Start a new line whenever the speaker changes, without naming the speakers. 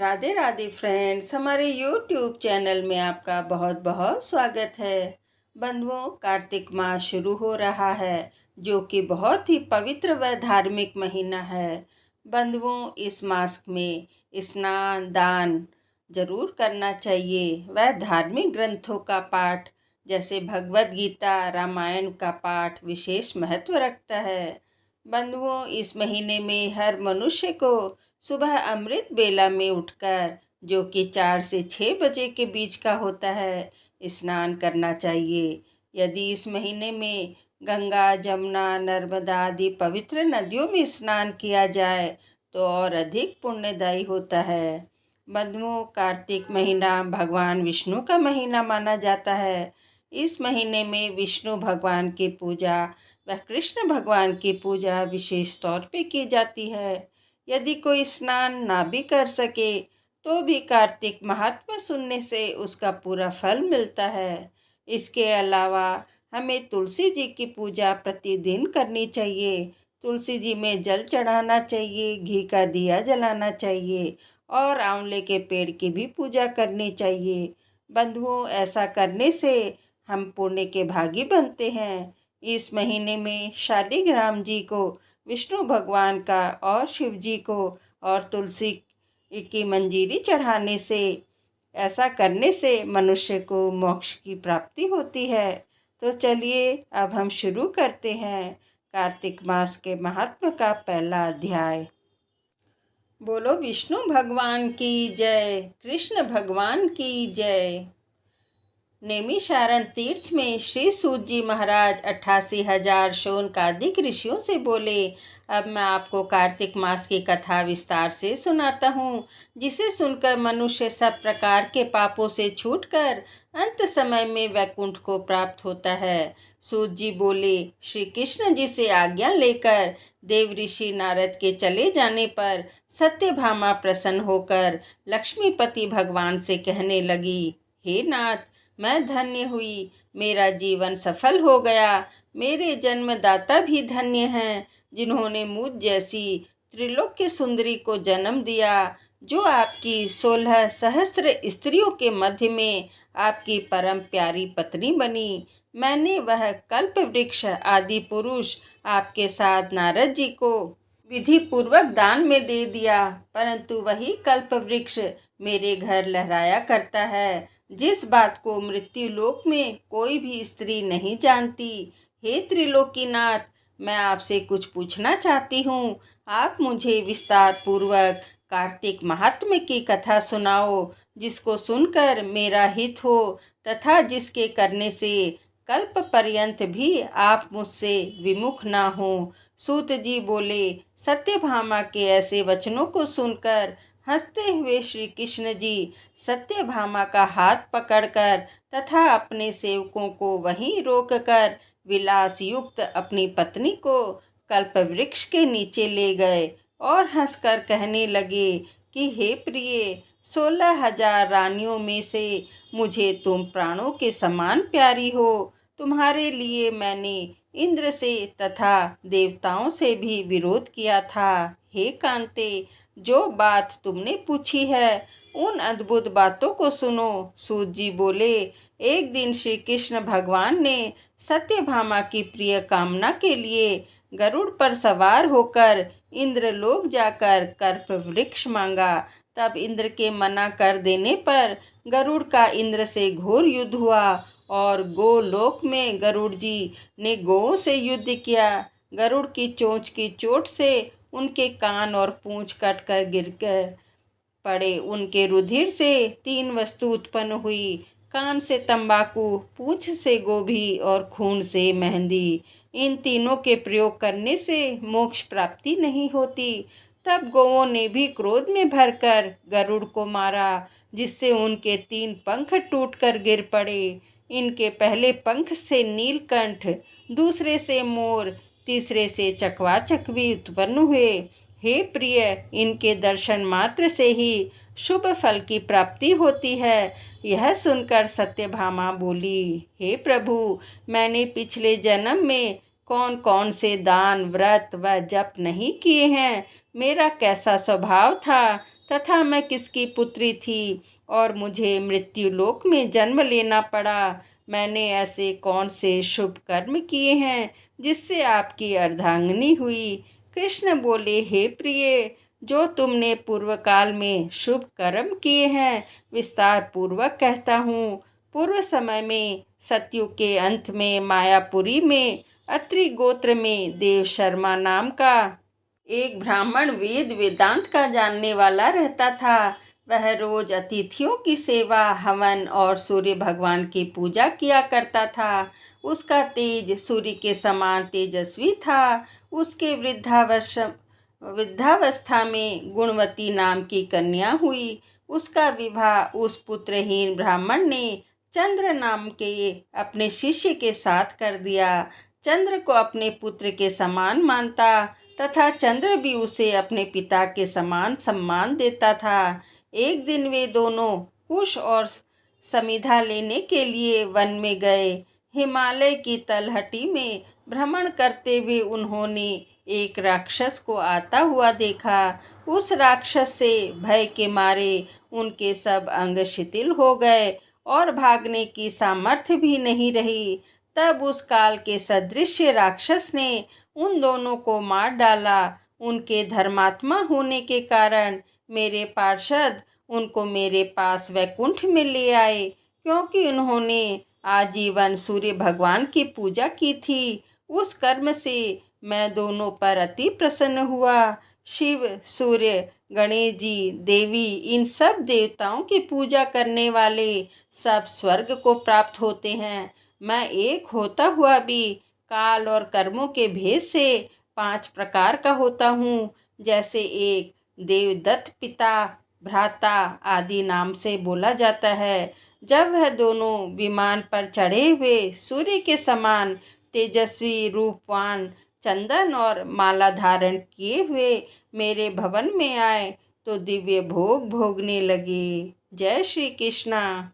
Radhe Radhe friends, हमारे YouTube channel में आपका बहुत बहुत स्वागत है। बंधुओं, कार्तिक मास शुरू हो रहा है जो कि बहुत ही पवित्र व धार्मिक महीना है। बंधुओं, इस मास में स्नान दान जरूर करना चाहिए। वह धार्मिक ग्रंथों का पाठ जैसे भगवत गीता रामायण का पाठ विशेष महत्व रखता है। बंधुओं, इस महीने में हर मनुष्य को सुबह अमृत बेला में उठकर, जो कि 4 से 6 बजे के बीच का होता है, स्नान करना चाहिए। यदि इस महीने में गंगा जमुना नर्मदा आदि पवित्र नदियों में स्नान किया जाए तो और अधिक पुण्यदायी होता है। बंधुओं, कार्तिक महीना भगवान विष्णु का महीना माना जाता है। इस महीने में विष्णु भगवान की पूजा व कृष्ण भगवान की पूजा विशेष तौर पे की जाती है। यदि कोई स्नान ना भी कर सके तो भी कार्तिक महात्म्य सुनने से उसका पूरा फल मिलता है। इसके अलावा हमें तुलसी जी की पूजा प्रतिदिन करनी चाहिए। तुलसी जी में जल चढ़ाना चाहिए, घी का दिया जलाना चाहिए और आंवले के पेड़ की भी पूजा करनी चाहिए। बंधुओं, ऐसा करने से हम पुण्य के भागी बनते हैं। इस महीने में शालिग्राम जी को, विष्णु भगवान का और शिव जी को और तुलसी की मंजीरी चढ़ाने से, ऐसा करने से मनुष्य को मोक्ष की प्राप्ति होती है। तो चलिए अब हम शुरू करते हैं कार्तिक मास के महात्म का पहला अध्याय। बोलो विष्णु भगवान की जय, कृष्ण भगवान की जय। नैमिषारण्य तीर्थ में श्री सूत जी महाराज 88,000 शौनकादिक ऋषियों से बोले। अब मैं आपको कार्तिक मास की कथा विस्तार से सुनाता हूँ, जिसे सुनकर मनुष्य सब प्रकार के पापों से छूटकर अंत समय में वैकुंठ को प्राप्त होता है। सूत जी बोले, श्री कृष्ण जी से आज्ञा लेकर देव ऋषि नारद के चले जाने पर सत्यभामा प्रसन्न होकर लक्ष्मीपति भगवान से कहने लगी, हे नाथ, मैं धन्य हुई, मेरा जीवन सफल हो गया। मेरे जन्मदाता भी धन्य हैं, जिन्होंने मुझ जैसी त्रिलोक्य सुंदरी को जन्म दिया, जो आपकी 16 सहस्त्र स्त्रियों के मध्य में आपकी परम प्यारी पत्नी बनी। मैंने वह कल्प वृक्ष आदि पुरुष आपके साथ नारद जी को विधि पूर्वक दान में दे दिया, परंतु वही कल्प वृक्ष मेरे घर लहराया करता है, जिस बात को मृत्यु लोक में कोई भी स्त्री नहीं जानती। हे त्रिलोकीनाथ, मैं आपसे कुछ पूछना चाहती हूँ। आप मुझे विस्तार पूर्वक कार्तिक महात्म्य की कथा सुनाओ, जिसको सुनकर मेरा हित हो तथा जिसके करने से कल्प पर्यंत भी आप मुझसे विमुख ना हो। सूत जी बोले, सत्यभामा के ऐसे वचनों को सुनकर हंसते हुए श्री कृष्ण जी सत्यभामा का हाथ पकड़कर तथा अपने सेवकों को वहीं रोककर विलास युक्त अपनी पत्नी को कल्प वृक्ष के नीचे ले गए और हंसकर कहने लगे कि हे प्रिय, 16,000 रानियों में से मुझे तुम प्राणों के समान प्यारी हो। तुम्हारे लिए मैंने इंद्र से तथा देवताओं से भी विरोध किया था। हे कांते, जो बात तुमने पूछी है उन अद्भुत बातों को सुनो। सूत जी बोले, एक दिन श्री कृष्ण भगवान ने सत्यभामा की प्रिय कामना के लिए गरुड़ पर सवार होकर इंद्रलोक जाकर कल्प वृक्ष मांगा। तब इंद्र के मना कर देने पर गरुड़ का इंद्र से घोर युद्ध हुआ और गोलोक में गरुड़ जी ने गौओं से युद्ध किया। गरुड़ की चोंच की चोट से उनके कान और पूंछ कटकर गिर कर पड़े। उनके रुधिर से 3 वस्तु उत्पन्न हुई, कान से तंबाकू, पूंछ से गोभी और खून से मेहंदी। इन तीनों के प्रयोग करने से मोक्ष प्राप्ति नहीं होती। तब गौओं ने भी क्रोध में भरकर गरुड़ को मारा, जिससे उनके 3 पंख टूटकर गिर पड़े। इनके पहले पंख से नीलकंठ, दूसरे से मोर, तीसरे से चकवा चकवी उत्पन्न हुए। हे प्रिय, इनके दर्शन मात्र से ही शुभ फल की प्राप्ति होती है। यह सुनकर सत्यभामा बोली, हे प्रभु, मैंने पिछले जन्म में कौन कौन से दान व्रत व जप नहीं किए हैं। मेरा कैसा स्वभाव था तथा मैं किसकी पुत्री थी और मुझे मृत्युलोक में जन्म लेना पड़ा। मैंने ऐसे कौन से शुभ कर्म किए हैं जिससे आपकी अर्धांगिनी हुई। कृष्ण बोले, हे प्रिय, जो तुमने पूर्व काल में शुभ कर्म किए हैं विस्तार पूर्वक कहता हूँ। पूर्व समय में सतयुग के अंत में मायापुरी में अत्रि गोत्र में देव शर्मा नाम का एक ब्राह्मण वेद वेदांत का जानने वाला रहता था। वह रोज अतिथियों की सेवा, हवन और सूर्य भगवान की पूजा किया करता था। उसका तेज सूर्य के समान तेजस्वी था। उसके वृद्धावस्था में गुणवती नाम की कन्या हुई। उसका विवाह उस पुत्रहीन ब्राह्मण ने चंद्र नाम के अपने शिष्य के साथ कर दिया। चंद्र को अपने पुत्र के समान मानता तथा चंद्र भी उसे अपने पिता के समान सम्मान देता था। एक दिन वे दोनों कुश और समिधा लेने के लिए वन में गए। हिमालय की तलहटी में भ्रमण करते हुए उन्होंने एक राक्षस को आता हुआ देखा। उस राक्षस से भय के मारे उनके सब अंग शिथिल हो गए और भागने की सामर्थ्य भी नहीं रही। तब उस काल के सदृश राक्षस ने उन दोनों को मार डाला। उनके धर्मात्मा होने के कारण मेरे पार्षद उनको मेरे पास वैकुंठ में ले आए, क्योंकि उन्होंने आजीवन सूर्य भगवान की पूजा की थी। उस कर्म से मैं दोनों पर अति प्रसन्न हुआ। शिव, सूर्य, गणेश जी, देवी, इन सब देवताओं की पूजा करने वाले सब स्वर्ग को प्राप्त होते हैं। मैं एक होता हुआ भी काल और कर्मों के भेद से 5 प्रकार का होता हूँ। जैसे एक देवदत्त पिता, भ्राता आदि नाम से बोला जाता है। जब वह दोनों विमान पर चढ़े हुए सूर्य के समान तेजस्वी रूपवान चंदन और माला धारण किए हुए मेरे भवन में आए तो दिव्य भोग भोगने लगे। जय श्री कृष्णा।